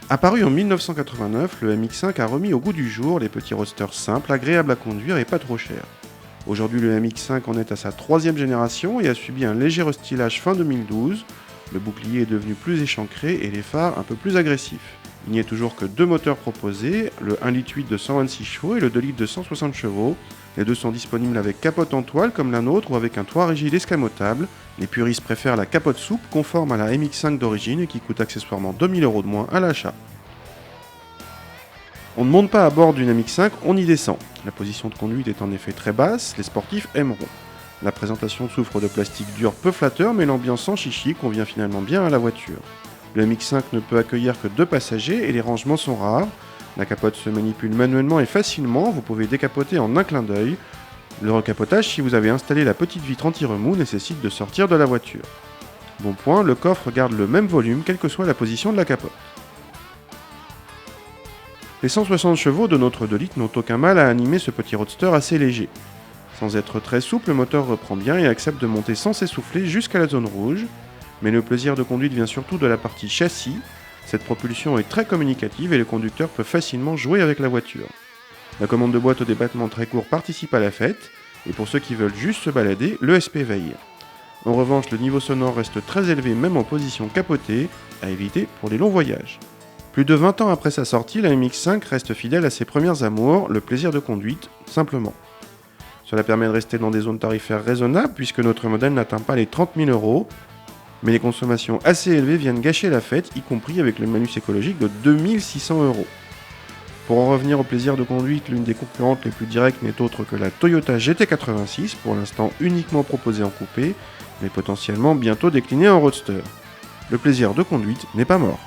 Apparu en 1989, le MX5 a remis au goût du jour les petits roadsters simples, agréables à conduire et pas trop chers. Aujourd'hui, le MX5 en est à sa troisième génération et a subi un léger restylage fin 2012. Le bouclier est devenu plus échancré et les phares un peu plus agressifs. Il n'y a toujours que deux moteurs proposés, le 1,8 litre de 126 chevaux et le 2 litres de 160 chevaux. Les deux sont disponibles avec capote en toile comme la nôtre ou avec un toit rigide escamotable. Les puristes préfèrent la capote souple conforme à la MX5 d'origine et qui coûte accessoirement 2000 € de moins à l'achat. On ne monte pas à bord d'une MX5, on y descend. La position de conduite est en effet très basse, les sportifs aimeront. La présentation souffre de plastique dur peu flatteur, mais l'ambiance sans chichi convient finalement bien à la voiture. Le MX5 ne peut accueillir que 2 passagers et les rangements sont rares. La capote se manipule manuellement et facilement, vous pouvez décapoter en un clin d'œil. Le recapotage, si vous avez installé la petite vitre anti-remous, nécessite de sortir de la voiture. Bon point, le coffre garde le même volume quelle que soit la position de la capote. Les 160 chevaux de notre 2 litres n'ont aucun mal à animer ce petit roadster assez léger. Sans être très souple, le moteur reprend bien et accepte de monter sans s'essouffler jusqu'à la zone rouge. Mais le plaisir de conduite vient surtout de la partie châssis. Cette propulsion est très communicative et le conducteur peut facilement jouer avec la voiture. La commande de boîte au débattement très court participe à la fête, et pour ceux qui veulent juste se balader, le SP veille. En revanche, le niveau sonore reste très élevé même en position capotée, à éviter pour les longs voyages. Plus de 20 ans après sa sortie, la MX5 reste fidèle à ses premières amours, le plaisir de conduite, simplement. Cela permet de rester dans des zones tarifaires raisonnables puisque notre modèle n'atteint pas les 30 000 €, mais les consommations assez élevées viennent gâcher la fête, y compris avec le malus écologique de 2600 €. Pour en revenir au plaisir de conduite, l'une des concurrentes les plus directes n'est autre que la Toyota GT86, pour l'instant uniquement proposée en coupé, mais potentiellement bientôt déclinée en roadster. Le plaisir de conduite n'est pas mort.